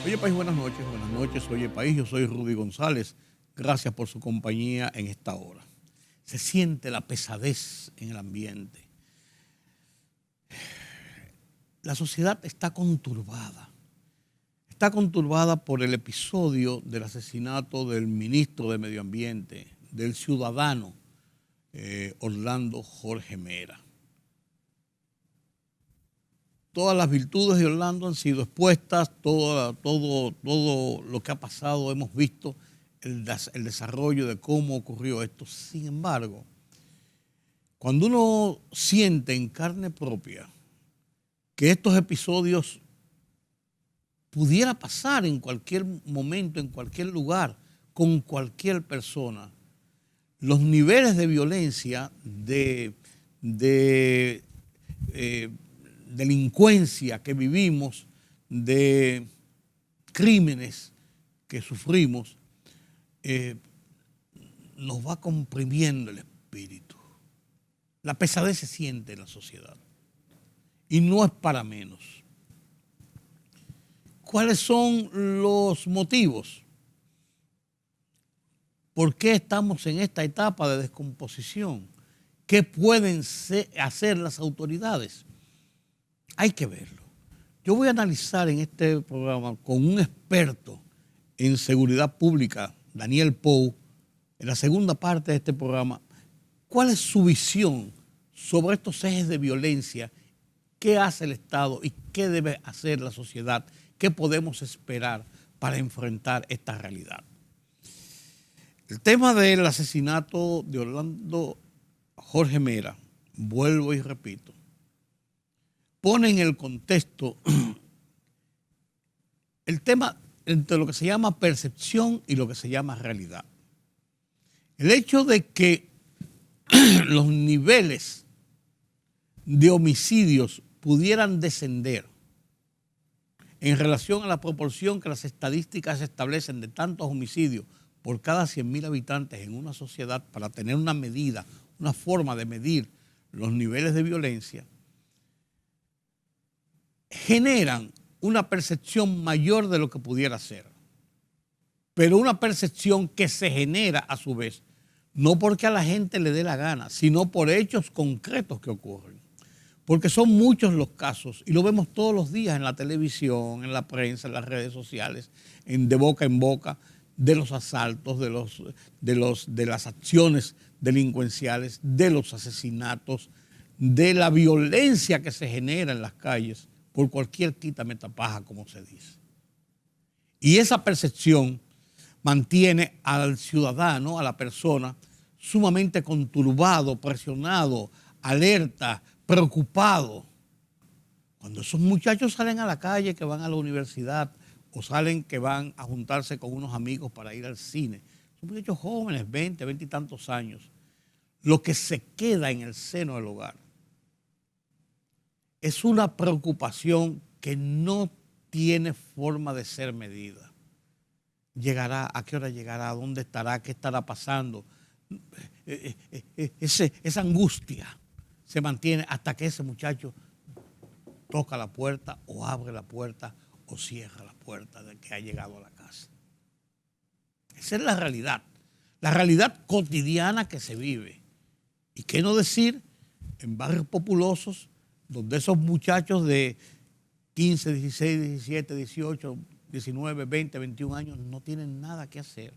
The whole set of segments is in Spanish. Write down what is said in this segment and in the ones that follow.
Oye País, buenas noches, oye País, yo soy Rudy González, gracias por su compañía en esta hora. Se siente la pesadez en el ambiente. La sociedad está conturbada por el episodio del asesinato del ministro de Medio Ambiente, del ciudadano Orlando Jorge Mera. Todas las virtudes de Orlando han sido expuestas, todo lo que ha pasado, hemos visto el desarrollo de cómo ocurrió esto. Sin embargo, cuando uno siente en carne propia que estos episodios pudiera pasar en cualquier momento, en cualquier lugar, con cualquier persona, los niveles de violencia, de delincuencia que vivimos, de crímenes que sufrimos, nos va comprimiendo el espíritu. La pesadez se siente en la sociedad y no es para menos. ¿Cuáles son los motivos? ¿Por qué estamos en esta etapa de descomposición? ¿Qué pueden hacer las autoridades? Hay que verlo. Yo voy a analizar en este programa con un experto en seguridad pública, Daniel Pou, en la segunda parte de este programa, cuál es su visión sobre estos ejes de violencia, qué hace el Estado y qué debe hacer la sociedad, qué podemos esperar para enfrentar esta realidad. El tema del asesinato de Orlando Jorge Mera, vuelvo y repito, pone en el contexto el tema entre lo que se llama percepción y lo que se llama realidad. El hecho de que los niveles de homicidios pudieran descender en relación a la proporción que las estadísticas establecen de tantos homicidios por cada 100.000 habitantes en una sociedad para tener una medida, una forma de medir los niveles de violencia, generan una percepción mayor de lo que pudiera ser, pero una percepción que se genera a su vez, no porque a la gente le dé la gana, sino por hechos concretos que ocurren. Porque son muchos los casos, y lo vemos todos los días en la televisión, en la prensa, en las redes sociales, de boca en boca, de los asaltos, de las acciones delincuenciales, de los asesinatos, de la violencia que se genera en las calles por cualquier quítame tapaja, como se dice. Y esa percepción mantiene al ciudadano, a la persona, sumamente conturbado, presionado, alerta, preocupado. Cuando esos muchachos salen a la calle, que van a la universidad, o salen que van a juntarse con unos amigos para ir al cine, son muchachos jóvenes, 20 y tantos años, lo que se queda en el seno del hogar es una preocupación que no tiene forma de ser medida. ¿Llegará? ¿A qué hora llegará? ¿Dónde estará? ¿Qué estará pasando? Esa angustia se mantiene hasta que ese muchacho toca la puerta o abre la puerta o cierra la puerta de que ha llegado a la casa. Esa es la realidad cotidiana que se vive. ¿Y qué no decir en barrios populosos donde esos muchachos de 15, 16, 17, 18, 19, 20, 21 años no tienen nada que hacer?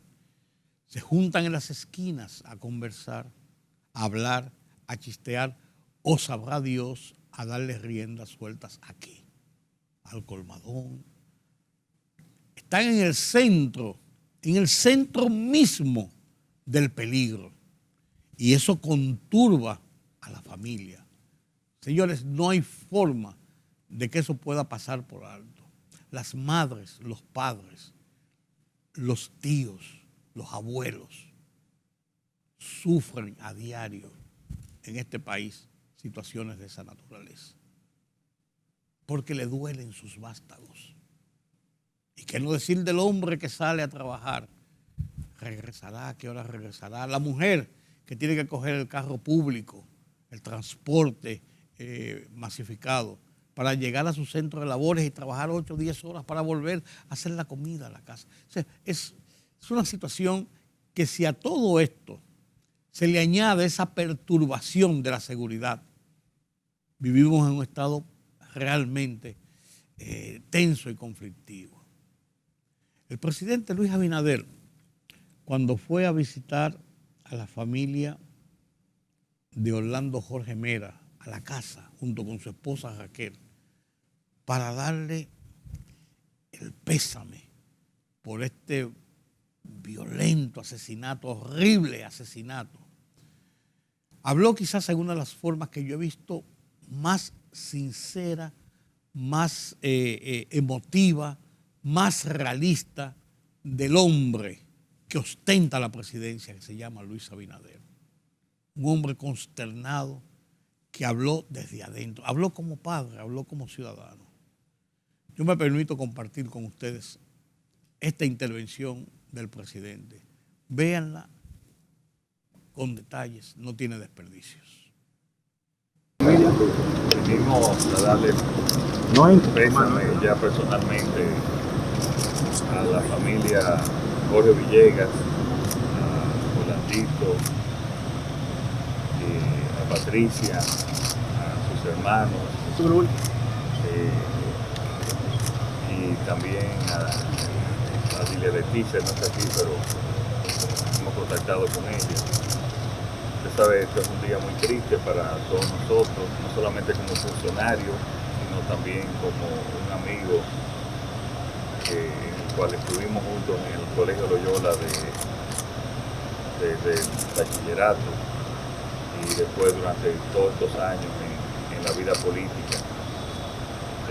Se juntan en las esquinas a conversar, a hablar, a chistear, o sabrá Dios a darle riendas sueltas aquí, al colmadón. Están en el centro mismo del peligro. Y eso conturba a la familia. Señores, no hay forma de que eso pueda pasar por alto. Las madres, los padres, los tíos, los abuelos sufren a diario en este país situaciones de esa naturaleza, porque le duelen sus vástagos. Y qué no decir del hombre que sale a trabajar, regresará, ¿a qué hora regresará? La mujer que tiene que coger el carro público, el transporte masificado para llegar a su centro de labores y trabajar 8 o 10 horas para volver a hacer la comida a la casa. O sea, es una situación que si a todo esto se le añade esa perturbación de la seguridad, vivimos en un estado realmente tenso y conflictivo. El presidente Luis Abinader, cuando fue a visitar a la familia de Orlando Jorge Mera a la casa, junto con su esposa Raquel, para darle el pésame por este violento asesinato, horrible asesinato, habló quizás en una de las formas que yo he visto más sincera, más emotiva, más realista del hombre que ostenta la presidencia, que se llama Luis Abinader. Un hombre consternado que habló desde adentro, habló como padre, habló como ciudadano. Yo me permito compartir con ustedes esta intervención del presidente. Véanla con detalles, no tiene desperdicios. Venimos a darle pésame ya personalmente a la familia Jorge Villegas, a Orlandito, a Patricia, a sus hermanos, y también a Dilia Leticia, no está aquí, pero hemos contactado con ella. Usted sabe, este es un día muy triste para todos nosotros, no solamente como funcionario, sino también como un amigo en el cual estuvimos juntos en el Colegio Loyola del bachillerato y después durante todos estos años en la vida política.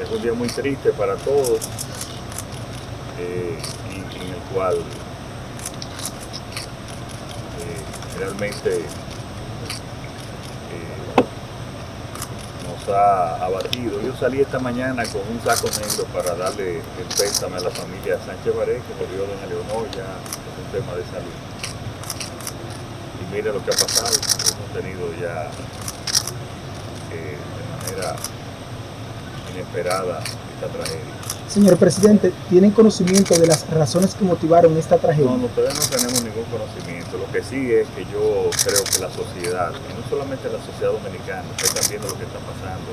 Es un día muy triste para todos y en el cual realmente nos ha abatido. Yo salí esta mañana con un saco negro para darle el pésame a la familia Sánchez Baré, que murió doña Leonor, ya es un tema de salud. Y mire lo que ha pasado, hemos tenido ya de manera inesperada esta tragedia. Señor presidente, ¿tienen conocimiento de las razones que motivaron esta tragedia? No, todavía no tenemos ningún conocimiento. Lo que sí es que yo creo que la sociedad, y no solamente la sociedad dominicana, están viendo lo que está pasando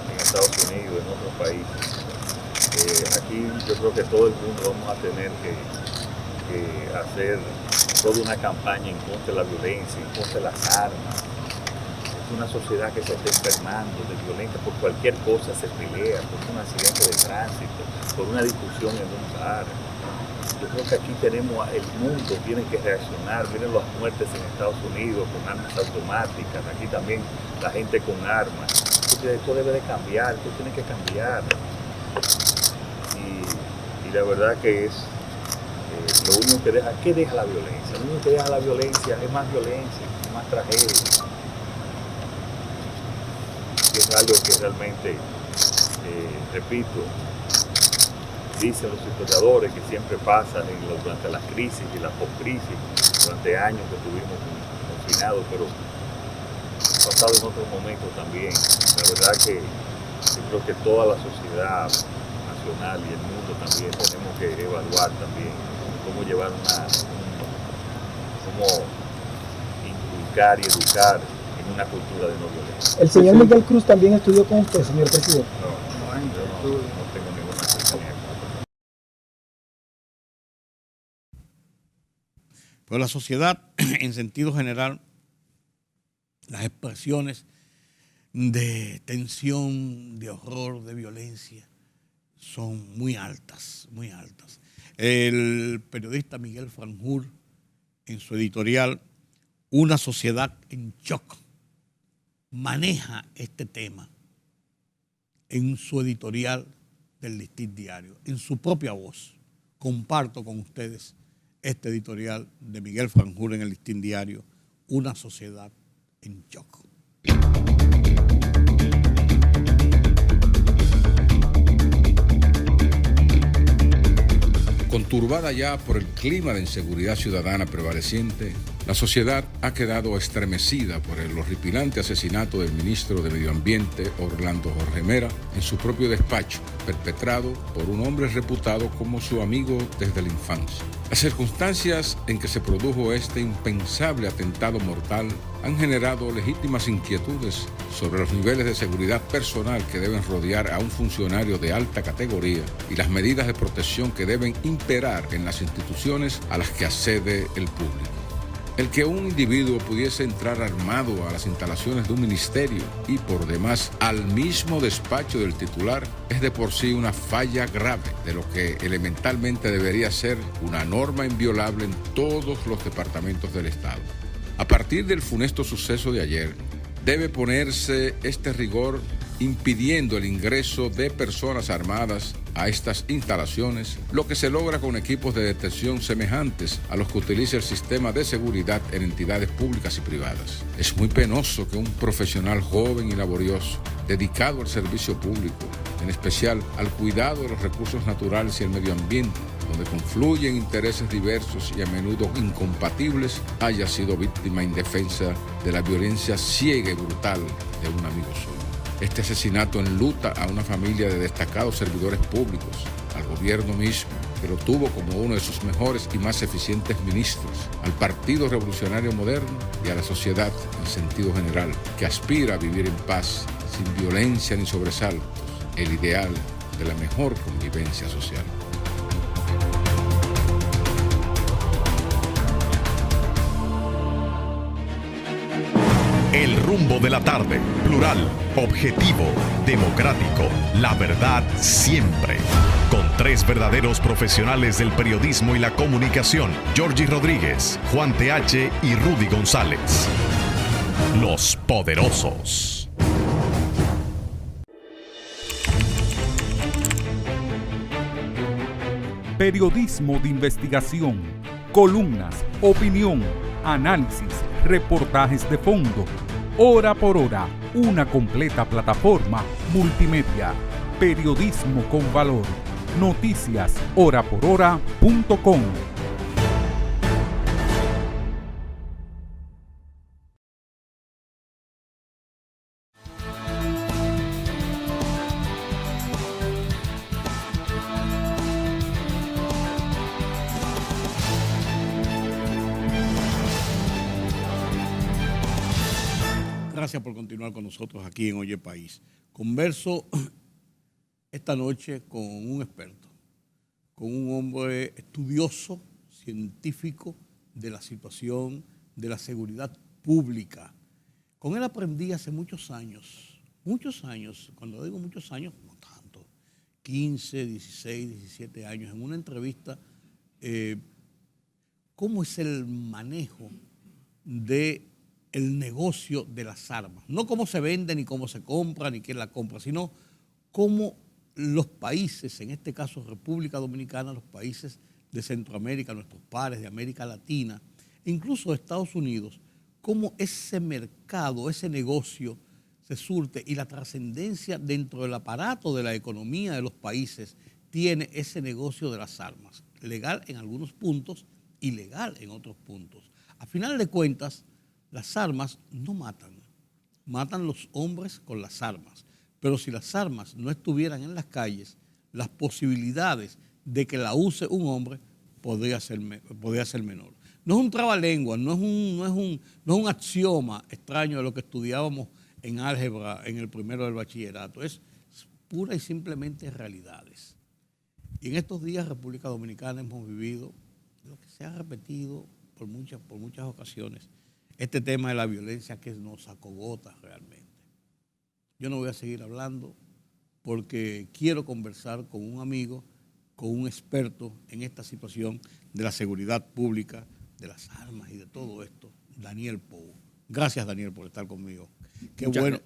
en Estados Unidos, en otros países. Aquí yo creo que todo el mundo vamos a tener que hacer toda una campaña en contra de la violencia, en contra de las armas. Una sociedad que se está enfermando de violencia, por cualquier cosa se pelea, por un accidente de tránsito, por una discusión en un bar. Yo creo que aquí el mundo tiene que reaccionar. Miren las muertes en Estados Unidos con armas automáticas, aquí también la gente con armas. Esto debe de cambiar, esto tiene que cambiar. Y la verdad que es lo único que deja, ¿qué deja la violencia? Lo único que deja la violencia es más violencia, más tragedia. Es algo que realmente, repito, dicen los historiadores que siempre pasa durante las crisis y la post-crisis, durante años que estuvimos confinados, pero ha pasado en otros momentos también. La verdad que yo creo que toda la sociedad nacional y el mundo también tenemos que evaluar también cómo llevar cómo inculcar y educar una cultura de no violencia. ¿El señor Miguel Cruz también estudió con usted, señor presidente? No tengo ninguna cercanía. Pero la sociedad, en sentido general, las expresiones de tensión, de horror, de violencia, son muy altas, muy altas. El periodista Miguel Franjul, en su editorial Una sociedad en shock, maneja este tema en su editorial del Listín Diario, en su propia voz. Comparto con ustedes este editorial de Miguel Franjul en el Listín Diario, Una sociedad en shock. Conturbada ya por el clima de inseguridad ciudadana prevaleciente, La sociedad ha quedado estremecida por el horripilante asesinato del ministro de Medio Ambiente, Orlando Jorge Mera, en su propio despacho, perpetrado por un hombre reputado como su amigo desde la infancia. Las circunstancias en que se produjo este impensable atentado mortal han generado legítimas inquietudes sobre los niveles de seguridad personal que deben rodear a un funcionario de alta categoría y las medidas de protección que deben imperar en las instituciones a las que accede el público. El que un individuo pudiese entrar armado a las instalaciones de un ministerio y por demás al mismo despacho del titular es de por sí una falla grave de lo que elementalmente debería ser una norma inviolable en todos los departamentos del Estado. A partir del funesto suceso de ayer, debe ponerse este rigor impidiendo el ingreso de personas armadas a estas instalaciones, lo que se logra con equipos de detección semejantes a los que utiliza el sistema de seguridad en entidades públicas y privadas. Es muy penoso que un profesional joven y laborioso, dedicado al servicio público, en especial al cuidado de los recursos naturales y el medio ambiente, donde confluyen intereses diversos y a menudo incompatibles, haya sido víctima indefensa de la violencia ciega y brutal de un amigo suyo. Este asesinato enluta a una familia de destacados servidores públicos, al gobierno mismo, que lo tuvo como uno de sus mejores y más eficientes ministros, al Partido Revolucionario Moderno y a la sociedad en sentido general, que aspira a vivir en paz, sin violencia ni sobresaltos, el ideal de la mejor convivencia social. El rumbo de la tarde, plural, objetivo, democrático, la verdad siempre. Con tres verdaderos profesionales del periodismo y la comunicación, Georgie Rodríguez, Juan TH y Rudy González. Los Poderosos. Periodismo de investigación, columnas, opinión, análisis, reportajes de fondo. Hora por hora, una completa plataforma multimedia. Periodismo con valor. Noticias horaporhora.com. Gracias por continuar con nosotros aquí en Oye País. Converso esta noche con un experto, con un hombre estudioso, científico de la situación de la seguridad pública. Con él aprendí hace muchos años, cuando digo muchos años, no tanto, 15, 16, 17 años, en una entrevista, cómo es el manejo de el negocio de las armas. No cómo se vende, ni cómo se compra, ni quién la compra, sino cómo los países, en este caso República Dominicana, los países de Centroamérica, nuestros pares de América Latina, incluso Estados Unidos, cómo ese mercado, ese negocio se surte y la trascendencia dentro del aparato de la economía de los países tiene ese negocio de las armas. Legal en algunos puntos, ilegal en otros puntos. A final de cuentas, las armas no matan, matan los hombres con las armas. Pero si las armas no estuvieran en las calles, las posibilidades de que la use un hombre podría ser menor. No es un trabalengua, no es un axioma extraño de lo que estudiábamos en álgebra en el primero del bachillerato. Es pura y simplemente realidades. Y en estos días, República Dominicana, hemos vivido lo que se ha repetido por muchas ocasiones, este tema de la violencia que nos acogota realmente. Yo no voy a seguir hablando porque quiero conversar con un amigo, con un experto en esta situación de la seguridad pública, de las armas y de todo esto, Daniel Pou. Gracias, Daniel, por estar conmigo.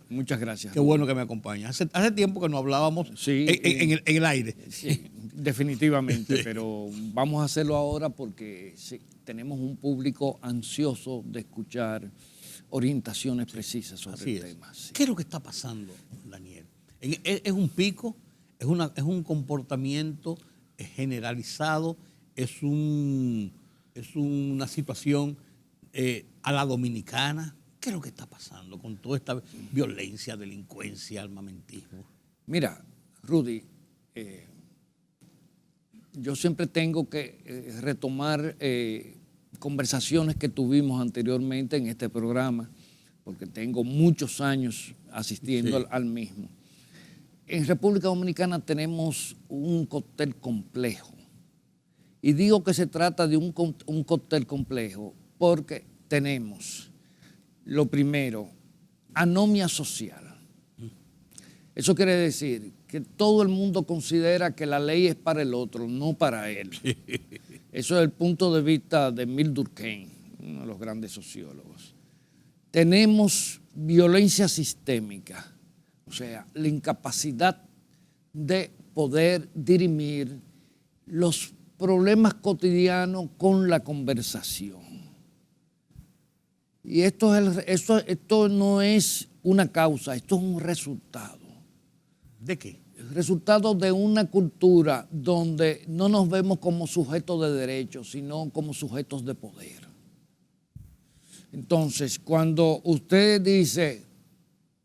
Muchas gracias. Qué bueno que me acompañas. Hace tiempo que no hablábamos en el aire. Sí, definitivamente, pero vamos a hacerlo ahora porque sí, tenemos un público ansioso de escuchar orientaciones precisas sobre el tema. Sí. ¿Qué es lo que está pasando, Daniel? ¿Es un pico? ¿Es un comportamiento generalizado? ¿Es una situación a la dominicana. ¿Qué es lo que está pasando con toda esta violencia, delincuencia, armamentismo? Mira, Rudy, yo siempre tengo que retomar conversaciones que tuvimos anteriormente en este programa, porque tengo muchos años asistiendo al mismo. En República Dominicana tenemos un cóctel complejo. Y digo que se trata de un cóctel complejo porque tenemos, lo primero, anomia social. Eso quiere decir que todo el mundo considera que la ley es para el otro, no para él. Eso es el punto de vista de Emile Durkheim, uno de los grandes sociólogos. Tenemos violencia sistémica, o sea, la incapacidad de poder dirimir los problemas cotidianos con la conversación. Y esto no es una causa, esto es un resultado. ¿De qué? El resultado de una cultura donde no nos vemos como sujetos de derechos, sino como sujetos de poder. Entonces, cuando usted dice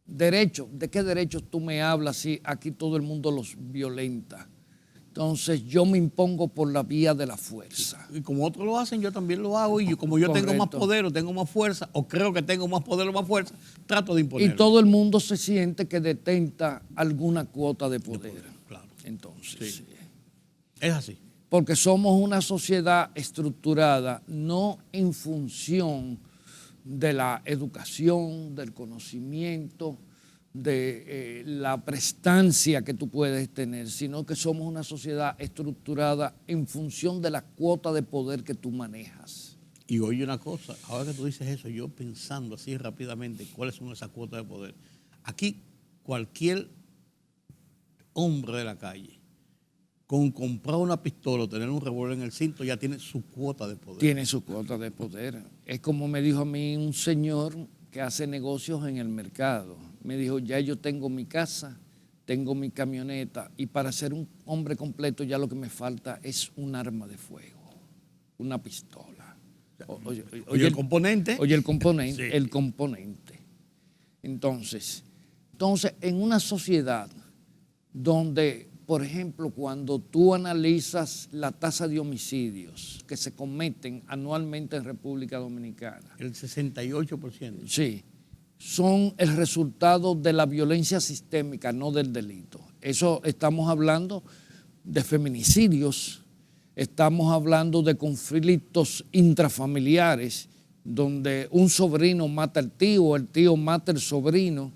derecho, ¿de qué derechos tú me hablas si aquí todo el mundo los violenta? Entonces yo me impongo por la vía de la fuerza. Y como otros lo hacen, yo también lo hago. Y como yo tengo más poder o tengo más fuerza, o creo que tengo más poder o más fuerza, trato de imponerlo. Y todo el mundo se siente que detenta alguna cuota de poder. Claro. Entonces, sí. Es así. Porque somos una sociedad estructurada no en función de la educación, del conocimiento, de la prestancia que tú puedes tener, sino que somos una sociedad estructurada en función de la cuota de poder que tú manejas. Y oye una cosa, ahora que tú dices eso, yo pensando así rápidamente cuáles son esas cuotas de poder. Aquí cualquier hombre de la calle, con comprar una pistola o tener un revólver en el cinto, ya tiene su cuota de poder. Tiene su cuota de poder. Es como me dijo a mí un señor que hace negocios en el mercado. Me dijo, ya yo tengo mi casa, tengo mi camioneta y para ser un hombre completo ya lo que me falta es un arma de fuego, una pistola. Oye el componente. Oye el componente, Sí. el componente. Entonces, en una sociedad donde, por ejemplo, cuando tú analizas la tasa de homicidios que se cometen anualmente en República Dominicana. El 68%. Sí, son el resultado de la violencia sistémica, no del delito. Eso estamos hablando de feminicidios, estamos hablando de conflictos intrafamiliares, donde un sobrino mata al tío, el tío mata al sobrino,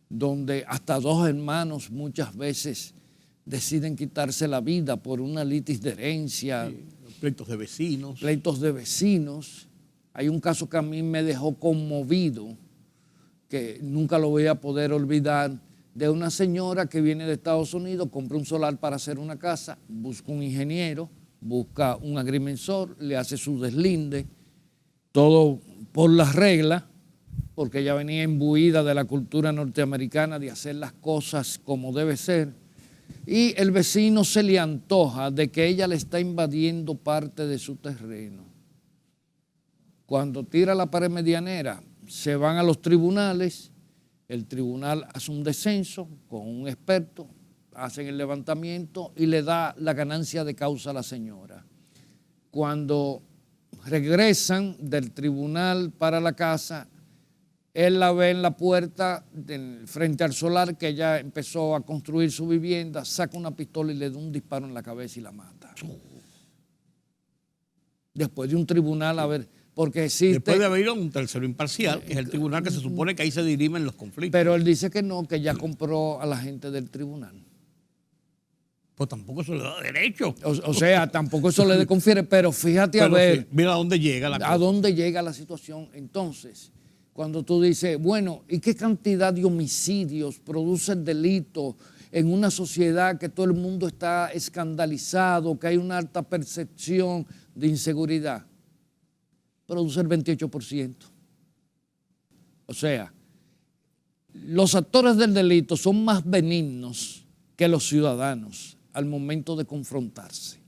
donde hasta dos hermanos muchas veces deciden quitarse la vida por una litis de herencia. Sí, pleitos de vecinos. Pleitos de vecinos. Hay un caso que a mí me dejó conmovido, que nunca lo voy a poder olvidar, de una señora que viene de Estados Unidos, compra un solar para hacer una casa, busca un ingeniero, busca un agrimensor, le hace su deslinde, todo por las reglas, porque ella venía imbuida de la cultura norteamericana de hacer las cosas como debe ser, y el vecino se le antoja de que ella le está invadiendo parte de su terreno. Cuando tira la pared medianera, se van a los tribunales, el tribunal hace un descenso con un experto, hacen el levantamiento y le da la ganancia de causa a la señora. Cuando regresan del tribunal para la casa, él la ve en la puerta frente al solar que ella empezó a construir su vivienda, saca una pistola y le da un disparo en la cabeza y la mata. Después de un tribunal, a ver, porque existe... Después de haber ido a un tercero imparcial, que es el tribunal que se supone que ahí se dirimen los conflictos. Pero él dice que no, que ya compró a la gente del tribunal. Pues tampoco eso le da derecho. O sea, tampoco eso le confiere, pero fíjate a ver... Sí, mira a dónde llega la cosa. A dónde llega la situación. Entonces, cuando tú dices, bueno, ¿y qué cantidad de homicidios produce el delito en una sociedad que todo el mundo está escandalizado, que hay una alta percepción de inseguridad? Produce el 28%. O sea, los actores del delito son más benignos que los ciudadanos al momento de confrontarse.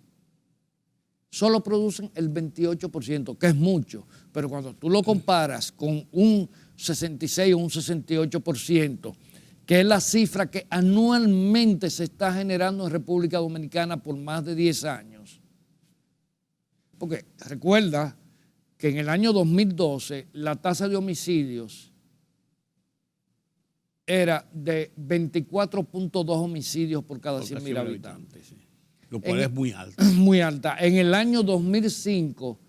solo producen el 28%, que es mucho, pero cuando tú lo comparas con un 66 o un 68%, que es la cifra que anualmente se está generando en República Dominicana por más de 10 años. Porque recuerda que en el año 2012 la tasa de homicidios era de 24.2 homicidios por cada 100.000 habitantes. Sí. Lo cual es muy alto. Muy alta. En el año 2005,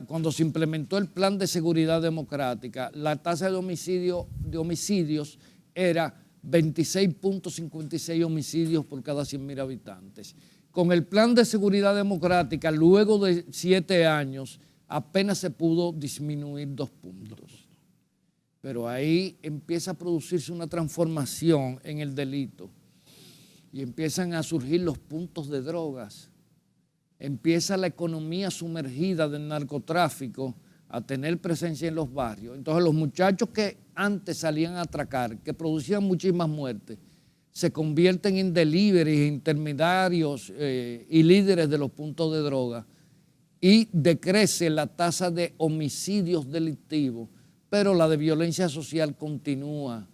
cuando se implementó el Plan de Seguridad Democrática, la tasa de homicidios era 26.56 homicidios por cada 100.000 habitantes. Con el Plan de Seguridad Democrática, luego de 7 años, apenas se pudo disminuir 2 puntos. Pero ahí empieza a producirse una transformación en el delito y empiezan a surgir los puntos de drogas. Empieza la economía sumergida del narcotráfico a tener presencia en los barrios. Entonces los muchachos que antes salían a atracar, que producían muchísimas muertes, se convierten en deliveries, intermediarios y líderes de los puntos de droga y decrece la tasa de homicidios delictivos, pero la de violencia social continúa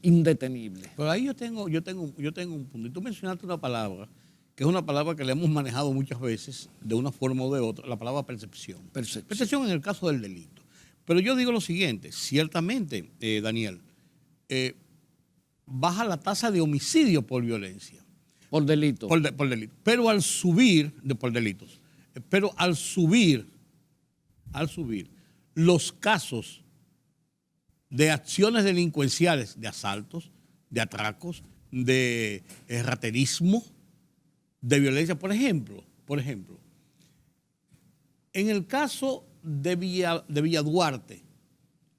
indetenible. Pero ahí yo tengo un punto. Y tú mencionaste una palabra, que es una palabra que le hemos manejado muchas veces, de una forma o de otra, la palabra percepción. Percepción en el caso del delito. Pero yo digo lo siguiente, ciertamente, Daniel, baja la tasa de homicidio por violencia. Por delito. Por delito. Pero al subir, por delitos, pero al subir los casos de acciones delincuenciales, de asaltos, de atracos, de raterismo, de violencia, por ejemplo, en el caso de Villa Duarte,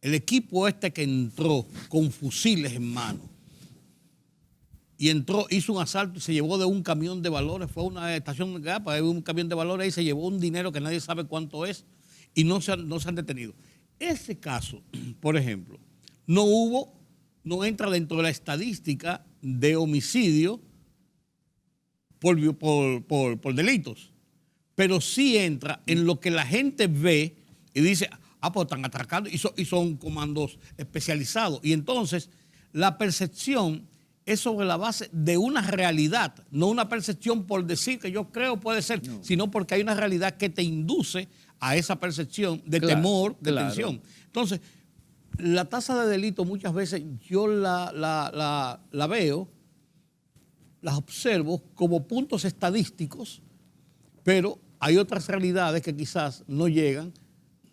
el equipo que entró con fusiles en mano y hizo un asalto y se llevó de un camión de valores, fue a una estación de gas, un camión de valores y se llevó un dinero que nadie sabe cuánto es y no se han detenido. Ese caso, por ejemplo, no entra dentro de la estadística de homicidio por delitos, pero sí entra en lo que la gente ve y dice, pues están atracando y son comandos especializados. Y entonces la percepción es sobre la base de una realidad, no una percepción por decir que yo creo puede ser, sino porque hay una realidad que te induce a esa percepción de temor, de tensión. Entonces, la tasa de delito muchas veces yo la veo, las observo como puntos estadísticos, pero hay otras realidades que quizás no llegan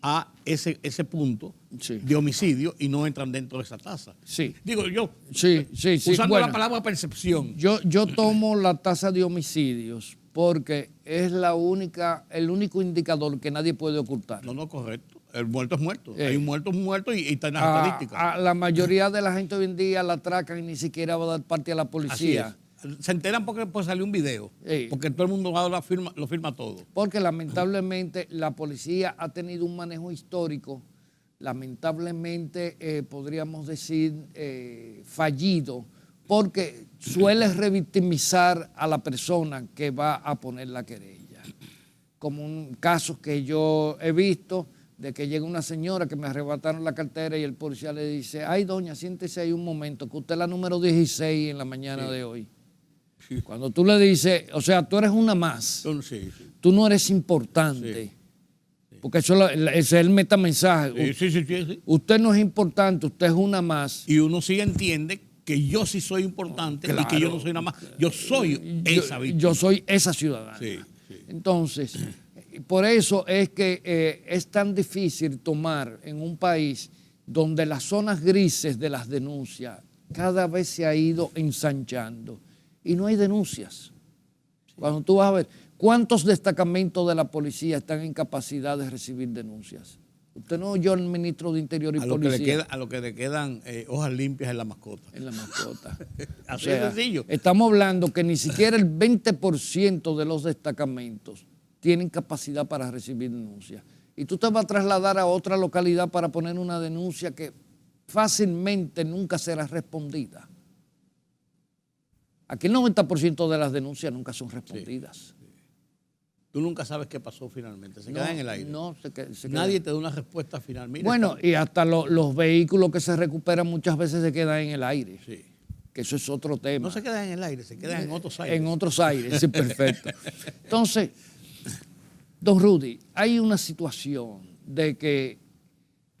a ese punto de homicidio y no entran dentro de esa tasa. Sí. Digo yo, usando la palabra percepción. Yo tomo la tasa de homicidios porque es el único indicador que nadie puede ocultar. No, correcto. El muerto es muerto. Hay un muerto y está en las estadísticas. La mayoría de la gente hoy en día la atracan y ni siquiera va a dar parte a la policía. Se enteran porque pues, salió un video, porque todo el mundo lo firma todo. Porque lamentablemente la policía ha tenido un manejo histórico, lamentablemente podríamos decir fallido, porque suele revictimizar a la persona que va a poner la querella. Como un caso que yo he visto, de que llega una señora que me arrebataron la cartera y el policía le dice, ay doña, siéntese ahí un momento, que usted es la número 16 en la mañana de hoy. Cuando tú le dices, o sea, tú eres una más, tú no eres importante, porque ese es el metamensaje. Usted no es importante, usted es una más. Y uno sí entiende que yo sí soy importante y que yo no soy una más, yo soy esa víctima. Yo soy esa ciudadana. Entonces, por eso es que es tan difícil tomar en un país donde las zonas grises de las denuncias cada vez se ha ido ensanchando. Y no hay denuncias. Cuando tú vas a ver, ¿cuántos destacamentos de la policía están en capacidad de recibir denuncias? Usted no oyó al ministro de Interior y Policía. A lo que le quedan hojas limpias en la mascota. En la mascota. Así de sencillo. Estamos hablando que ni siquiera el 20% de los destacamentos tienen capacidad para recibir denuncias. Y tú te vas a trasladar a otra localidad para poner una denuncia que fácilmente nunca será respondida. Aquí el 90% de las denuncias nunca son respondidas. tú nunca sabes qué pasó finalmente, se queda en el aire. No, se queda. Nadie te da una respuesta final. Mira, Bueno, y hasta los vehículos que se recuperan muchas veces se quedan en el aire. sí. Que eso es otro tema. No se quedan en el aire, se quedan en otros aires. En otros aires, sí, perfecto. Entonces, don Rudy, hay una situación de que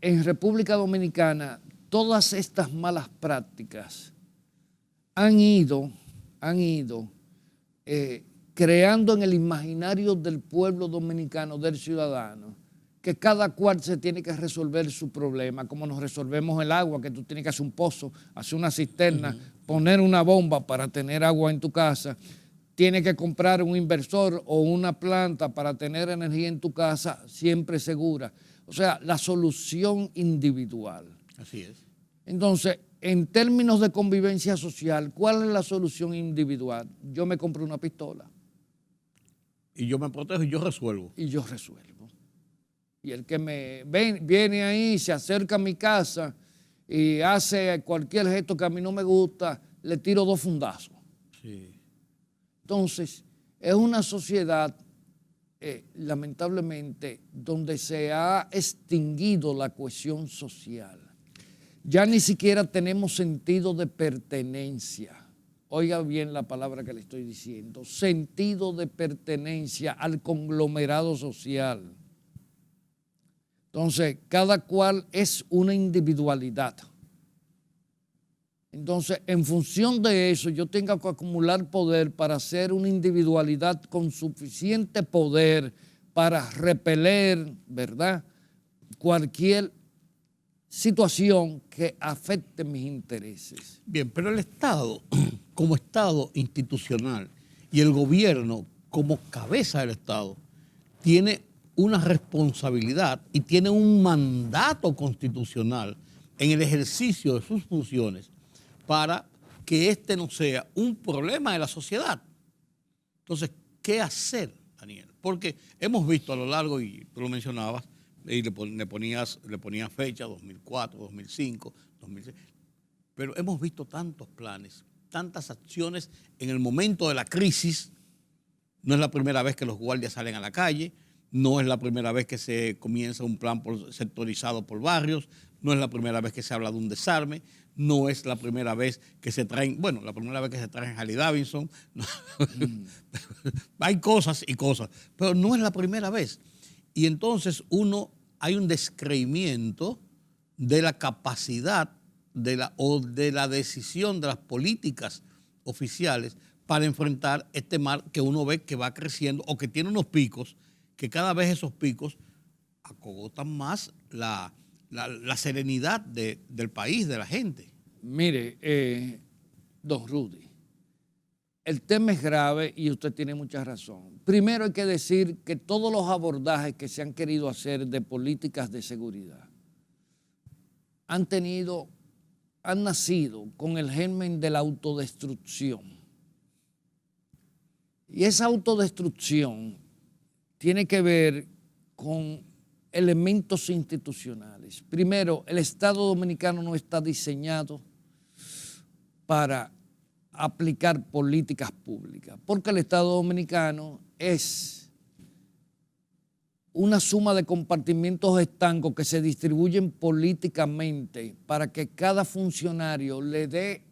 en República Dominicana todas estas malas prácticas han ido creando en el imaginario del pueblo dominicano, del ciudadano, que cada cual se tiene que resolver su problema, como nos resolvemos el agua, que tú tienes que hacer un pozo, hacer una cisterna, poner una bomba para tener agua en tu casa, tienes que comprar un inversor o una planta para tener energía en tu casa siempre segura. O sea, la solución individual. Así es. Entonces, en términos de convivencia social, ¿cuál es la solución individual? Yo me compro una pistola. Y yo me protejo y yo resuelvo. Y yo resuelvo. Y el que viene ahí, se acerca a mi casa y hace cualquier gesto que a mí no me gusta, le tiro 2 fundazos. Sí. Entonces, es una sociedad, lamentablemente, donde se ha extinguido la cohesión social. Ya ni siquiera tenemos sentido de pertenencia. Oiga bien la palabra que le estoy diciendo. Sentido de pertenencia al conglomerado social. Entonces, cada cual es una individualidad. Entonces, en función de eso, yo tengo que acumular poder para ser una individualidad con suficiente poder para repeler, ¿verdad?, cualquier situación que afecte mis intereses. Bien, pero el Estado, como Estado institucional, y el gobierno, como cabeza del Estado, tiene una responsabilidad y tiene un mandato constitucional en el ejercicio de sus funciones para que este no sea un problema de la sociedad. Entonces, ¿qué hacer, Daniel? Porque hemos visto a lo largo, y tú lo mencionabas, y le ponías fecha, 2004, 2005, 2006, pero hemos visto tantos planes, tantas acciones en el momento de la crisis. No es la primera vez que los guardias salen a la calle, no es la primera vez que se comienza un plan sectorizado por barrios, no es la primera vez que se habla de un desarme, no es la primera vez que se traen, bueno, la primera vez que se traen Harley Davidson. Hay cosas y cosas, pero no es la primera vez. Y entonces hay un descreimiento de la capacidad o de la decisión de las políticas oficiales para enfrentar este mal que uno ve que va creciendo o que tiene unos picos, que cada vez esos picos acogotan más la serenidad del país, de la gente. Mire, don Rudy, el tema es grave y usted tiene mucha razón. Primero hay que decir que todos los abordajes que se han querido hacer de políticas de seguridad han nacido con el germen de la autodestrucción. Y esa autodestrucción tiene que ver con elementos institucionales. Primero, el Estado dominicano no está diseñado para aplicar políticas públicas, porque el Estado dominicano es una suma de compartimentos estancos que se distribuyen políticamente para que cada funcionario le dé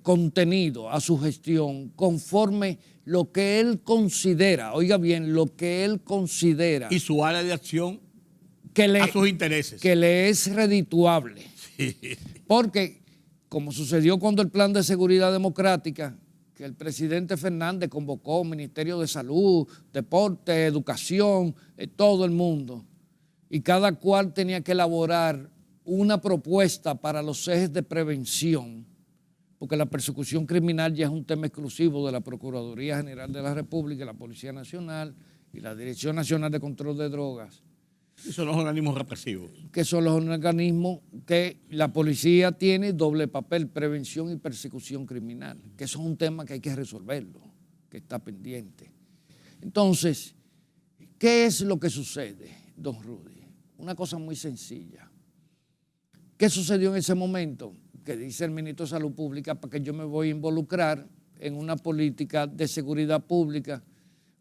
contenido a su gestión conforme lo que él considera, oiga bien, lo que él considera. Y su área de acción a sus intereses. Que le es redituable. Sí. Porque, como sucedió cuando el Plan de Seguridad Democrática, que el presidente Fernández convocó Ministerio de Salud, Deporte, Educación, todo el mundo, y cada cual tenía que elaborar una propuesta para los ejes de prevención, porque la persecución criminal ya es un tema exclusivo de la Procuraduría General de la República, la Policía Nacional y la Dirección Nacional de Control de Drogas. Y son los organismos represivos. Que son los organismos que la policía tiene doble papel, prevención y persecución criminal, que eso es un tema que hay que resolverlo, que está pendiente. Entonces, ¿qué es lo que sucede, don Rudy? Una cosa muy sencilla. ¿Qué sucedió en ese momento? Que dice el ministro de Salud Pública, para que yo me voy a involucrar en una política de seguridad pública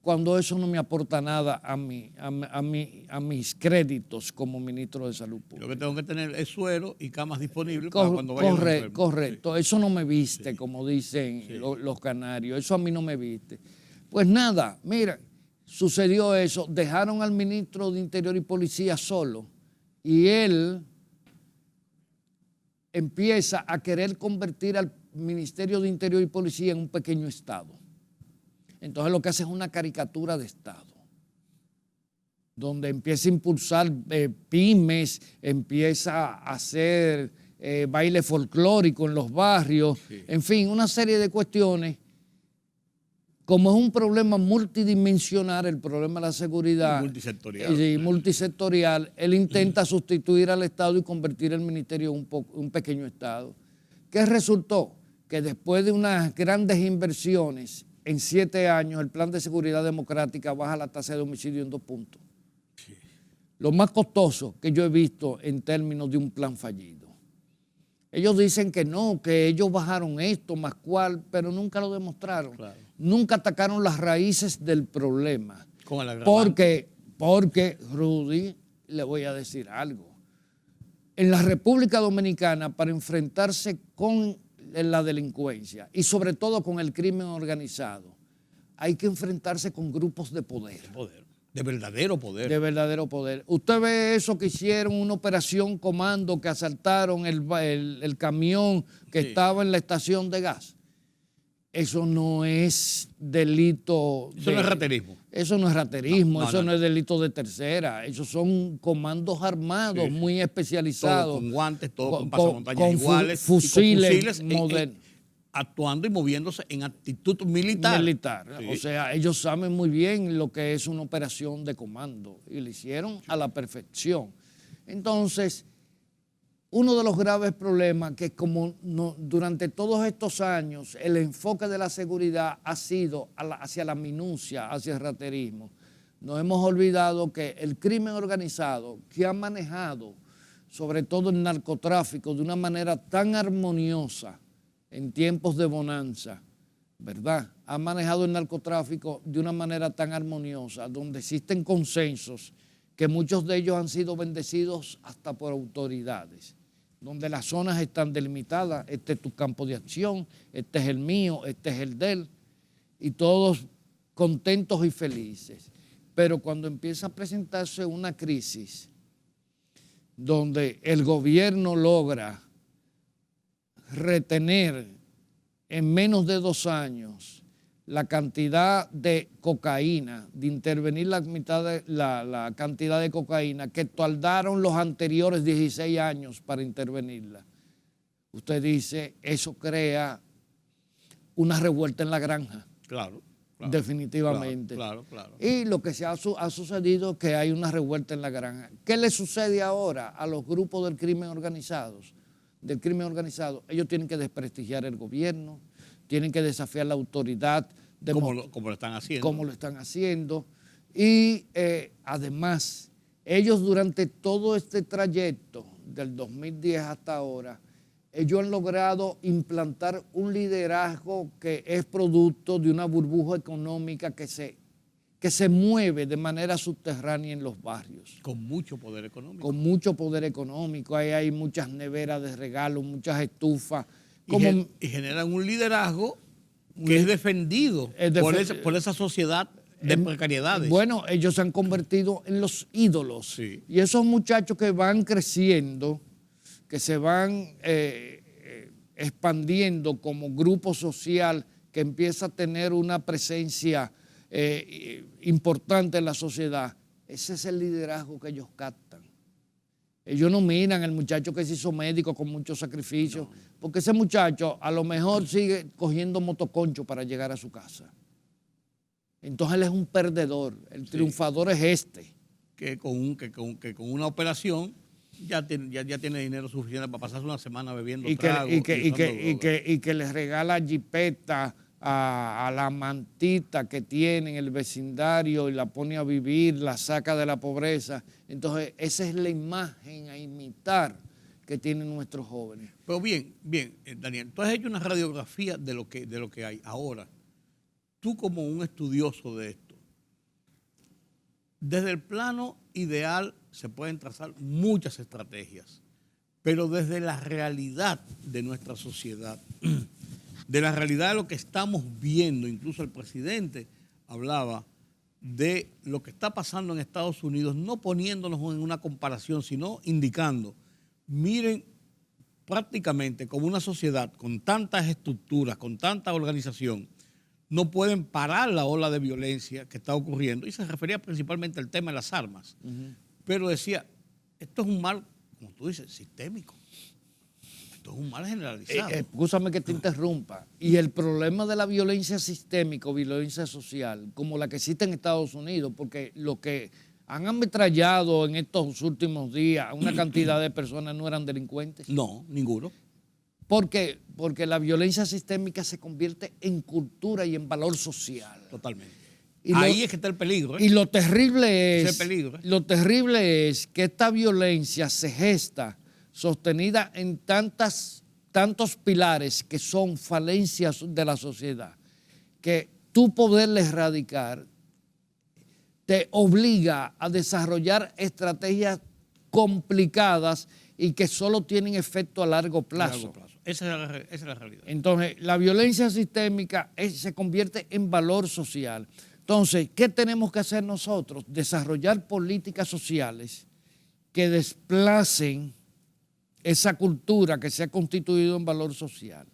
cuando eso no me aporta nada a mis créditos como ministro de Salud Pública. Lo que tengo que tener es suero y camas disponibles para cuando vaya Correcto, correcto. Sí. Eso no me viste, como dicen los canarios. Eso a mí no me viste. Pues nada, mira, sucedió eso. Dejaron al ministro de Interior y Policía solo y él empieza a querer convertir al Ministerio de Interior y Policía en un pequeño Estado. Entonces lo que hace es una caricatura de Estado, donde empieza a impulsar pymes, empieza a hacer baile folclórico en los barrios, en fin, una serie de cuestiones. Como es un problema multidimensional, el problema de la seguridad multisectorial, él intenta sustituir al Estado y convertir el ministerio en un pequeño Estado. ¿Qué resultó? Que después de unas grandes inversiones, en 7 años, el plan de seguridad democrática baja la tasa de homicidio en 2 puntos. Sí. Lo más costoso que yo he visto en términos de un plan fallido. Ellos dicen que no, que ellos bajaron esto, más cual, pero nunca lo demostraron. Claro. Nunca atacaron las raíces del problema. Porque, Rudy, le voy a decir algo. En la República Dominicana, para enfrentarse con la delincuencia y sobre todo con el crimen organizado, hay que enfrentarse con grupos de poder. De verdadero poder. De verdadero poder. Usted ve eso que hicieron, una operación comando, que asaltaron el camión que estaba en la estación de gas. Eso no es delito. Eso no es raterismo. Eso no es raterismo, eso no es delito de tercera. Esos son comandos armados muy especializados. Todo con guantes, todo con pasamontañas iguales. Fusiles modernos. Actuando y moviéndose en actitud militar. Sí. O sea, ellos saben muy bien lo que es una operación de comando y lo hicieron a la perfección. Entonces, uno de los graves problemas que durante todos estos años el enfoque de la seguridad ha sido hacia la minucia, hacia el raterismo. Nos hemos olvidado que el crimen organizado, que ha manejado sobre todo el narcotráfico de una manera tan armoniosa en tiempos de bonanza, ¿verdad? Ha manejado el narcotráfico de una manera tan armoniosa, donde existen consensos que muchos de ellos han sido bendecidos hasta por autoridades, donde las zonas están delimitadas, este es tu campo de acción, este es el mío, este es el de él, y todos contentos y felices. Pero cuando empieza a presentarse una crisis donde el gobierno logra retener en menos de 2 años la cantidad de cocaína, de intervenir la cantidad de cocaína que tardaron los anteriores 16 años para intervenirla. Usted dice, eso crea una revuelta en la granja. Claro. Definitivamente. Claro. Y lo que ha sucedido es que hay una revuelta en la granja. ¿Qué le sucede ahora a los grupos del crimen organizado? Ellos tienen que desprestigiar el gobierno, tienen que desafiar la autoridad. Como lo están haciendo. Como lo están haciendo. Y además, ellos durante todo este trayecto, del 2010 hasta ahora, ellos han logrado implantar un liderazgo que es producto de una burbuja económica que se mueve de manera subterránea en los barrios. Con mucho poder económico. Con mucho poder económico. Ahí hay muchas neveras de regalo, muchas estufas. Y generan un liderazgo que es defendido por esa sociedad de precariedades. Bueno, ellos se han convertido en los ídolos. Sí. Y esos muchachos que van creciendo, que se van expandiendo como grupo social, que empieza a tener una presencia importante en la sociedad, ese es el liderazgo que ellos captan. Ellos no miran al muchacho que se hizo médico con muchos sacrificios, porque ese muchacho a lo mejor sigue cogiendo motoconcho para llegar a su casa. Entonces él es un perdedor, el triunfador es este. Que con una operación ya tiene dinero suficiente para pasarse una semana bebiendo trago. Y que les regala jipeta a la mantita que tiene en el vecindario y la pone a vivir, la saca de la pobreza. Entonces, esa es la imagen a imitar que tienen nuestros jóvenes. Pero bien, Daniel, tú has hecho una radiografía de lo que hay. Ahora, tú como un estudioso de esto, Desde el plano ideal se pueden trazar muchas estrategias, pero desde la realidad de nuestra sociedad, de la realidad de lo que estamos viendo, incluso el presidente hablaba de lo que está pasando en Estados Unidos, no poniéndonos en una comparación, sino indicando, miren, prácticamente como una sociedad con tantas estructuras, con tanta organización, no pueden parar la ola de violencia que está ocurriendo. Y se refería principalmente al tema de las armas. Pero decía, esto es un mal, como tú dices, sistémico. Esto es un mal generalizado. Escúchame que te interrumpa. Y el problema de la violencia sistémica o violencia social, como la que existe en Estados Unidos, porque lo que han ametrallado en estos últimos días a una cantidad de personas no eran delincuentes. No, ninguno. ¿Por qué? Porque la violencia sistémica se convierte en cultura y en valor social. Totalmente. Y ahí es que está el peligro. Y lo terrible Ese peligro, lo terrible es que esta violencia se gesta sostenida en tantos pilares que son falencias de la sociedad, que tú poderle erradicar te obliga a desarrollar estrategias complicadas y que solo tienen efecto a largo plazo. Esa es la realidad. Entonces, la violencia sistémica se convierte en valor social. Entonces, ¿qué tenemos que hacer nosotros? Desarrollar políticas sociales que desplacen esa cultura que se ha constituido en valor social.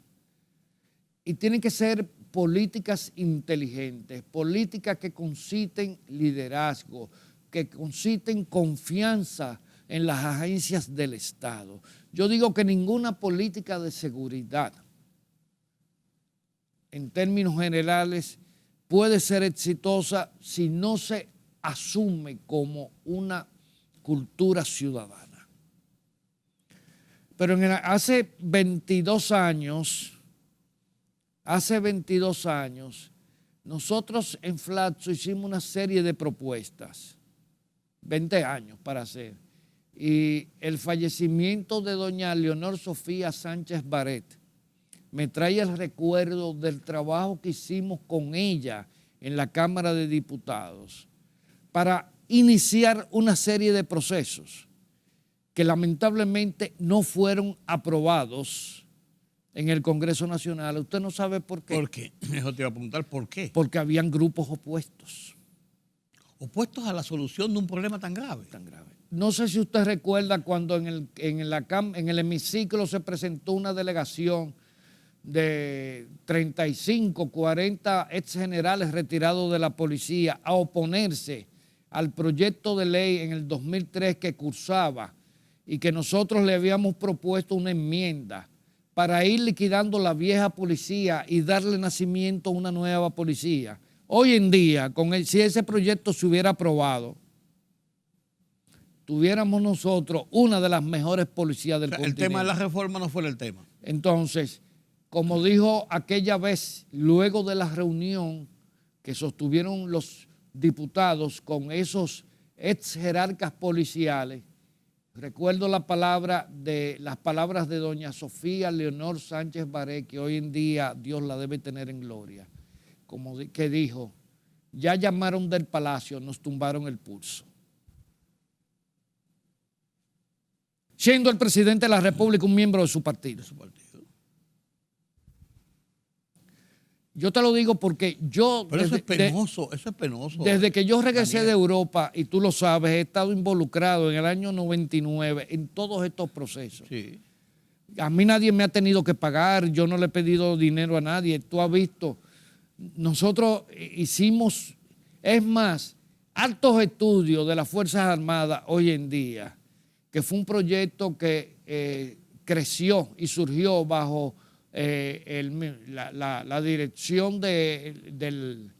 Y tienen que ser políticas inteligentes, políticas que conciten liderazgo, que conciten confianza en las agencias del Estado. Yo digo que ninguna política de seguridad, en términos generales, puede ser exitosa si no se asume como una cultura ciudadana. Pero hace 22 años, nosotros en Flatso hicimos una serie de propuestas, 20 años para hacer, y el fallecimiento de doña Leonor Sofía Sánchez Baret me trae el recuerdo del trabajo que hicimos con ella en la Cámara de Diputados para iniciar una serie de procesos que lamentablemente no fueron aprobados en el Congreso Nacional. Usted no sabe por qué. ¿Por qué? Eso te iba a preguntar, ¿por qué? Porque habían grupos opuestos. Opuestos a la solución de un problema tan grave. Tan grave. No sé si usted recuerda cuando en el hemiciclo se presentó una delegación de 35, 40 ex generales retirados de la policía a oponerse al proyecto de ley en el 2003 que cursaba y que nosotros le habíamos propuesto una enmienda para ir liquidando la vieja policía y darle nacimiento a una nueva policía. Hoy en día, si ese proyecto se hubiera aprobado, tuviéramos nosotros una de las mejores policías del continente. El tema de la reforma no fue el tema. Entonces, como dijo aquella vez, luego de la reunión que sostuvieron los diputados con esos ex jerarcas policiales, recuerdo las palabras de doña Sofía Leonor Sánchez Baret, que hoy en día Dios la debe tener en gloria, que dijo, ya llamaron del palacio, nos tumbaron el pulso. Siendo el presidente de la República un miembro de su partido. Yo te lo digo porque yo... Pero eso es penoso, eso es penoso. Desde que yo regresé de Europa, y tú lo sabes, he estado involucrado en el año 99 en todos estos procesos. Sí. A mí nadie me ha tenido que pagar, yo no le he pedido dinero a nadie. Tú has visto, nosotros hicimos, es más, altos estudios de las Fuerzas Armadas hoy en día, que fue un proyecto que creció y surgió bajo la dirección de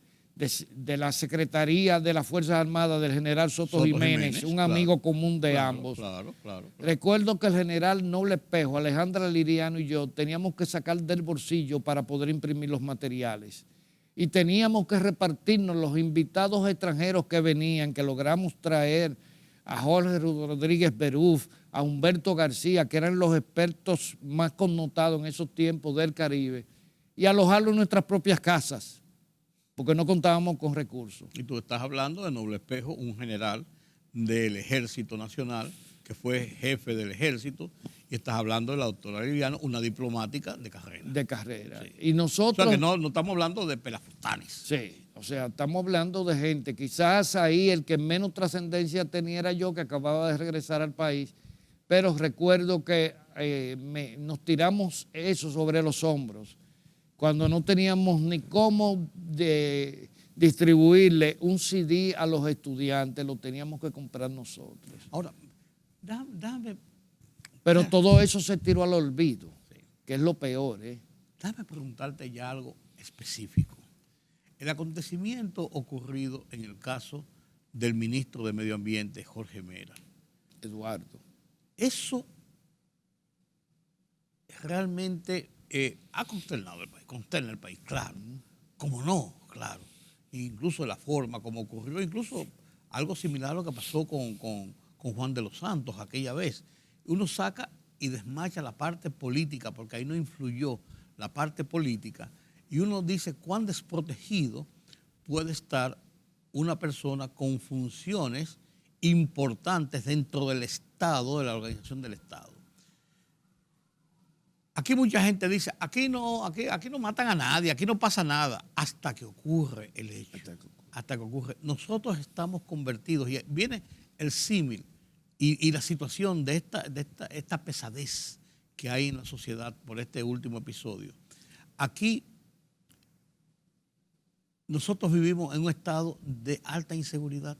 la Secretaría de las Fuerzas Armadas del general Soto Jiménez, un amigo común de ambos. Claro. Recuerdo que el general Noble Espejo, Alejandra Liriano y yo teníamos que sacar del bolsillo para poder imprimir los materiales. Y teníamos que repartirnos los invitados extranjeros que venían, que logramos traer a Jorge Rodríguez Beruf, a Humberto García, que eran los expertos más connotados en esos tiempos del Caribe, y alojarlos en nuestras propias casas. porque no contábamos con recursos. Y tú estás hablando de Noble Espejo, un general del Ejército Nacional, que fue jefe del ejército, y estás hablando de la doctora Liliana, una diplomática de carrera. De carrera. Sí. Y O nosotros... sea que no estamos hablando de pelafustanes. Sí, o sea, estamos hablando de gente, quizás ahí el que menos trascendencia tenía era yo, que acababa de regresar al país, pero recuerdo que nos tiramos eso sobre los hombros, cuando no teníamos ni cómo distribuirle un CD a los estudiantes, lo teníamos que comprar nosotros. Ahora, dame Pero todo eso se tiró al olvido, que es lo peor, ¿eh? Déjame preguntarte ya algo específico. El acontecimiento ocurrido en el caso del ministro de Medio Ambiente, Jorge Mera, Eduardo. eso realmente ha consternado al país, consterna al país, claro. Como no, claro. Incluso la forma como ocurrió, incluso algo similar a lo que pasó con Juan de los Santos aquella vez. Uno saca y desmacha la parte política, porque ahí no influyó la parte política, y uno dice cuán desprotegido puede estar una persona con funciones importantes dentro del Estado, de la organización del Estado. Aquí mucha gente dice, aquí no matan a nadie, aquí no pasa nada, hasta que ocurre el hecho. Hasta que ocurre. Nosotros estamos convertidos, y viene el símil y la situación de esta pesadez que hay en la sociedad por este último episodio. Aquí nosotros vivimos en un estado de alta inseguridad.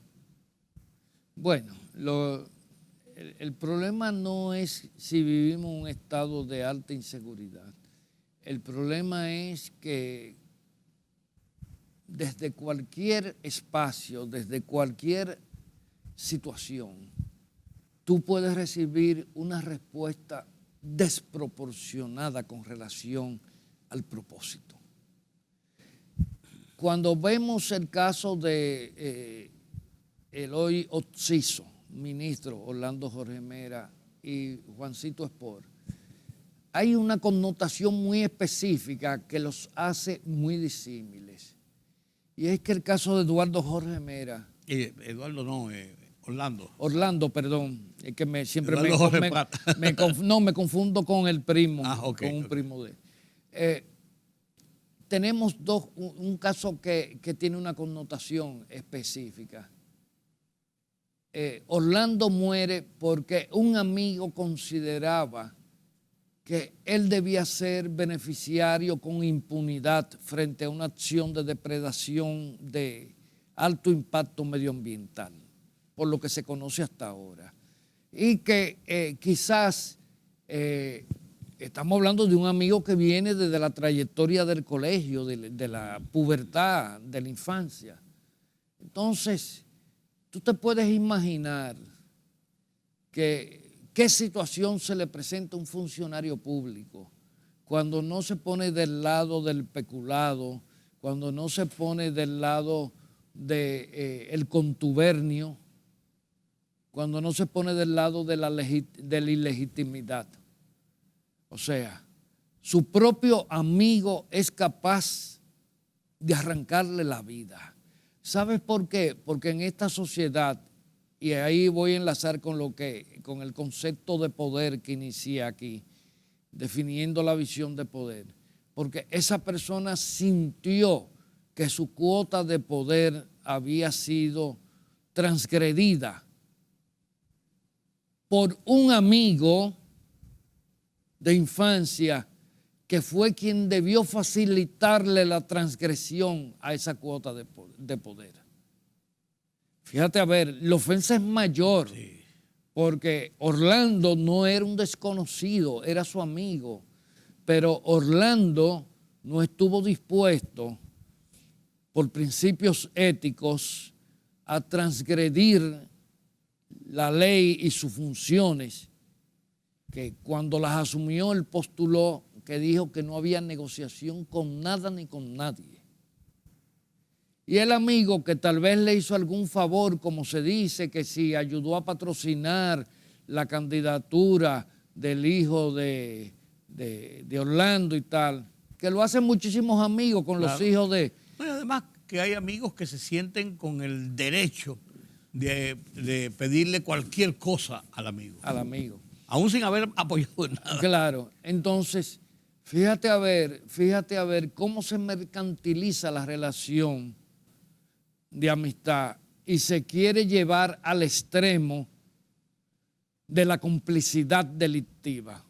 Bueno, el problema no es si vivimos en un estado de alta inseguridad. El problema es que desde cualquier espacio, desde cualquier situación, tú puedes recibir una respuesta desproporcionada con relación al propósito. Cuando vemos el caso de el hoy occiso ministro Orlando Jorge Mera y Juancito Espor, hay una connotación muy específica que los hace muy disímiles. Y es que el caso de Eduardo Jorge Mera... Eduardo no, Orlando. Orlando, perdón, es que siempre me confundo con el primo, con un primo de él. Tenemos un caso que tiene una connotación específica. Orlando muere porque un amigo consideraba que él debía ser beneficiario con impunidad frente a una acción de depredación de alto impacto medioambiental, por lo que se conoce hasta ahora. Y que quizás estamos hablando de un amigo que viene desde la trayectoria del colegio, de la pubertad, de la infancia. Entonces, tú te puedes imaginar qué situación se le presenta a un funcionario público cuando no se pone del lado del peculado, cuando no se pone del lado del contubernio, cuando no se pone del lado de la ilegitimidad. O sea, su propio amigo es capaz de arrancarle la vida. ¿Sabes por qué? Porque en esta sociedad, y ahí voy a enlazar con el concepto de poder que inicié aquí, definiendo la visión de poder, porque esa persona sintió que su cuota de poder había sido transgredida por un amigo de infancia que fue quien debió facilitarle la transgresión a esa cuota de poder. Fíjate, a ver, la ofensa es mayor, sí, porque Orlando no era un desconocido, era su amigo, pero Orlando no estuvo dispuesto por principios éticos a transgredir la ley y sus funciones, que cuando las asumió él postuló que dijo que no había negociación con nada ni con nadie. Y el amigo que tal vez le hizo algún favor, como se dice, que si ayudó a patrocinar la candidatura del hijo de Orlando y tal, que lo hacen muchísimos amigos con los hijos de... Bueno, además, que hay amigos que se sienten con el derecho de pedirle cualquier cosa al amigo. Al amigo. Aún sin haber apoyado en nada. Claro, entonces, fíjate a ver cómo se mercantiliza la relación de amistad y se quiere llevar al extremo de la complicidad delictiva.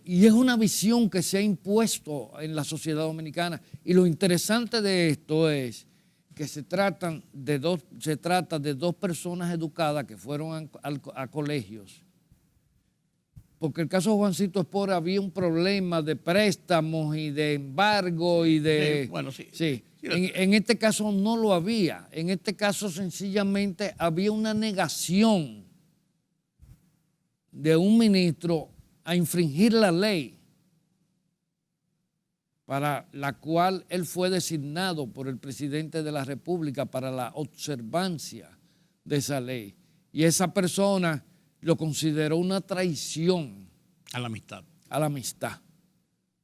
Y es una visión que se ha impuesto en la sociedad dominicana. Y lo interesante de esto es que se trata de dos personas educadas que fueron a colegios. Porque el caso de Juancito Espora había un problema de préstamos y de embargo y de... Bueno, sí. Sí. En este caso no lo había. En este caso sencillamente había una negación de un ministro a infringir la ley para la cual él fue designado por el presidente de la República para la observancia de esa ley. Y esa persona lo consideró una traición A la amistad. a la amistad,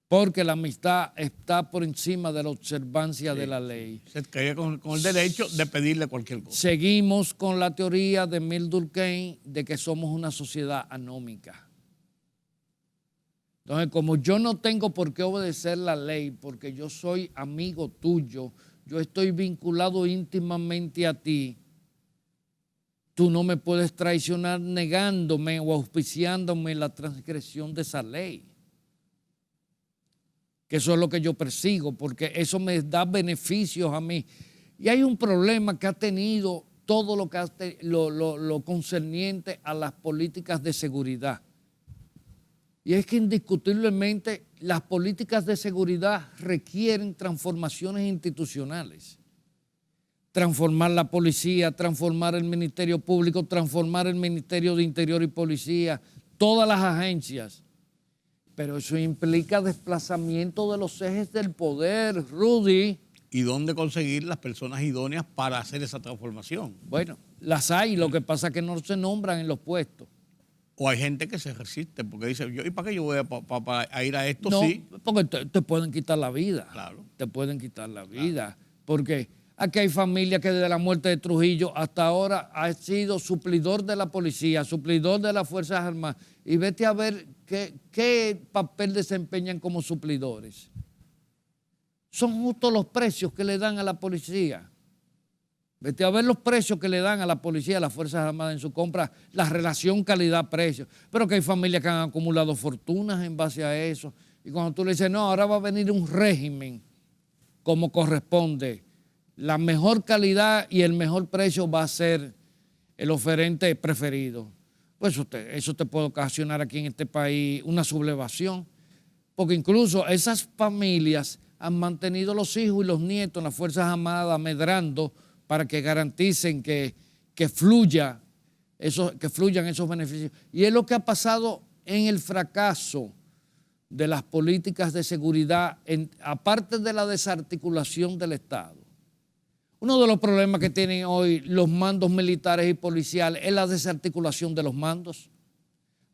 porque la amistad está por encima de la observancia de la ley. Se caía con el derecho de pedirle cualquier cosa. Seguimos con la teoría de Emile Durkheim de que somos una sociedad anómica. Entonces, como yo no tengo por qué obedecer la ley, porque yo soy amigo tuyo, yo estoy vinculado íntimamente a ti, tú no me puedes traicionar negándome o auspiciándome la transgresión de esa ley. Que eso es lo que yo persigo, porque eso me da beneficios a mí. Y hay un problema que ha tenido todo lo concerniente a las políticas de seguridad. Y es que indiscutiblemente las políticas de seguridad requieren transformaciones institucionales. Transformar la policía, transformar el Ministerio Público, transformar el Ministerio de Interior y Policía, todas las agencias. Pero eso implica desplazamiento de los ejes del poder, Rudy. ¿Y dónde conseguir las personas idóneas para hacer esa transformación? Bueno, las hay, lo que pasa es que no se nombran en los puestos. O hay gente que se resiste porque dice, ¿y para qué yo voy a ir a esto? No, Sí. porque te pueden quitar la vida. Claro. Te pueden quitar la vida. Porque aquí hay familias que desde la muerte de Trujillo hasta ahora ha sido suplidor de la policía, suplidor de las Fuerzas Armadas. Y vete a ver qué papel desempeñan como suplidores. Son justos los precios que le dan a la policía. Vete a ver los precios que le dan a la policía, a las Fuerzas Armadas en su compra, la relación calidad-precio. Pero que hay familias que han acumulado fortunas en base a eso. Y cuando tú le dices, no, ahora va a venir un régimen como corresponde, la mejor calidad y el mejor precio va a ser el oferente preferido. Pues eso te puede ocasionar aquí en este país una sublevación. Porque incluso esas familias han mantenido los hijos y los nietos en las Fuerzas Armadas medrando para que garanticen que fluyan esos beneficios. Y es lo que ha pasado en el fracaso de las políticas de seguridad, aparte de la desarticulación del Estado. Uno de los problemas que tienen hoy los mandos militares y policiales es la desarticulación de los mandos,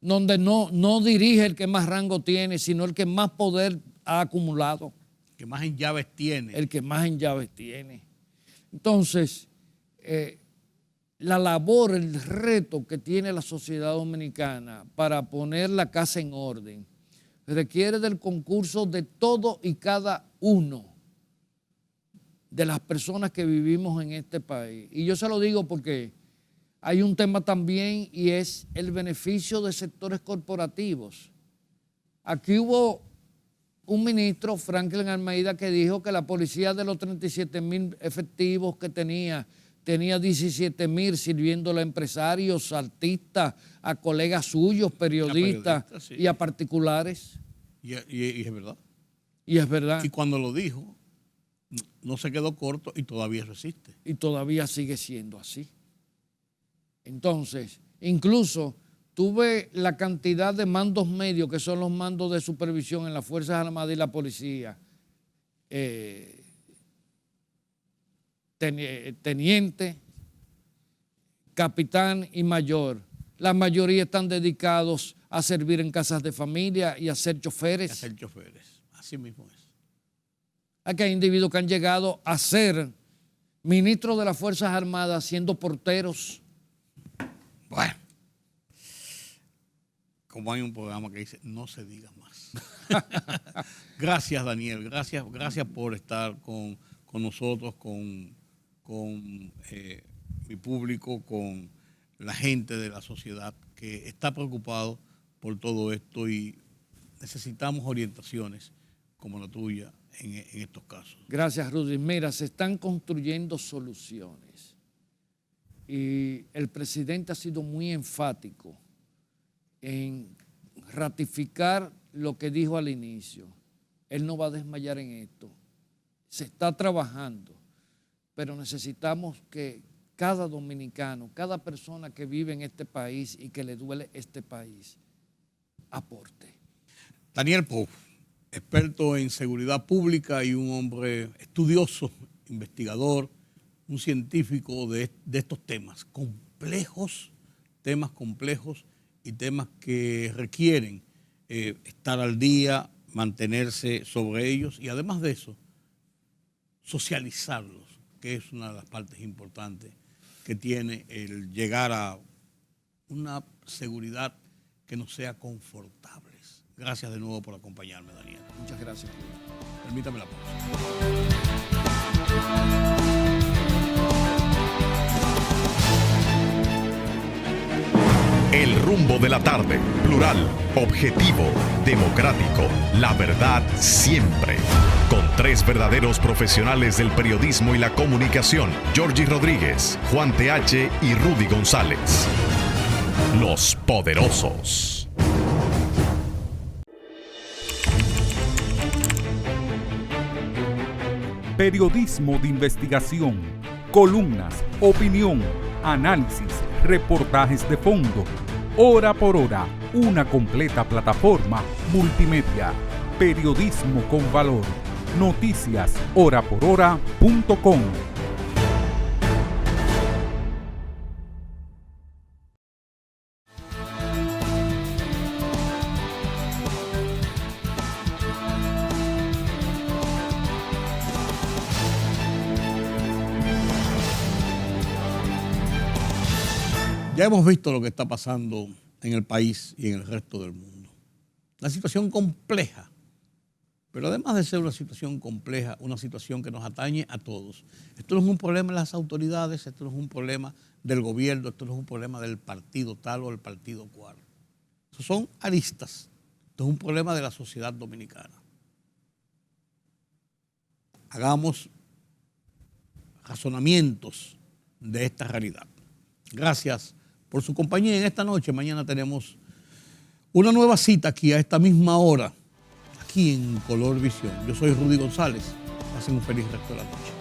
donde no dirige el que más rango tiene, sino el que más poder ha acumulado. El que más en llaves tiene. El que más en llaves tiene. Entonces, la labor, el reto que tiene la sociedad dominicana para poner la casa en orden requiere del concurso de todo y cada uno de las personas que vivimos en este país. Y yo se lo digo porque hay un tema también y es el beneficio de sectores corporativos. Aquí hubo un ministro, Franklin Almeida, que dijo que la policía de los 37,000 efectivos que tenía 17,000 sirviéndole a empresarios, artistas, a colegas suyos, periodistas sí. Y a particulares. Y es verdad. Y es verdad. Y cuando lo dijo, no se quedó corto y todavía resiste. Y todavía sigue siendo así. Entonces, incluso tuve la cantidad de mandos medios, que son los mandos de supervisión en las Fuerzas Armadas y la policía, teniente, capitán y mayor. La mayoría están dedicados a servir en casas de familia y a ser choferes. A ser choferes. Así mismo es. Aquí hay individuos que han llegado a ser ministros de las Fuerzas Armadas siendo porteros. Bueno, como hay un programa que dice, no se diga más. Gracias, Daniel. Gracias por estar con nosotros, con mi público, con la gente de la sociedad que está preocupado por todo esto y necesitamos orientaciones como la tuya en estos casos. Gracias, Rudy. Mira, se están construyendo soluciones y el presidente ha sido muy enfático en ratificar lo que dijo al inicio. Él no va a desmayar en esto. Se está trabajando, pero necesitamos que cada dominicano, cada persona que vive en este país y que le duele este país, aporte. Daniel Pou, experto en seguridad pública y un hombre estudioso, investigador, un científico de estos temas complejos y temas que requieren estar al día, mantenerse sobre ellos y además de eso, socializarlos, que es una de las partes importantes que tiene el llegar a una seguridad que nos sea confortable. Gracias de nuevo por acompañarme, Daniel. Muchas gracias. Permítame la pausa. El rumbo de la tarde, plural, objetivo, democrático, la verdad siempre. Con tres verdaderos profesionales del periodismo y la comunicación, Georgie Rodríguez, Juan TH y Rudy González. Los poderosos. Periodismo de investigación, columnas, opinión, análisis, reportajes de fondo. Hora por hora, una completa plataforma multimedia. Periodismo con valor. Noticias horaporhora.com. Ya hemos visto lo que está pasando en el país y en el resto del mundo. Una situación compleja, pero además de ser una situación compleja, una situación que nos atañe a todos. Esto no es un problema de las autoridades, esto no es un problema del gobierno, esto no es un problema del partido tal o del partido cual. Eso son aristas. Esto es un problema de la sociedad dominicana. Hagamos razonamientos de esta realidad. Gracias por su compañía en esta noche. Mañana tenemos una nueva cita aquí a esta misma hora, aquí en Color Visión. Yo soy Rudy González. Pasen un feliz resto de la noche.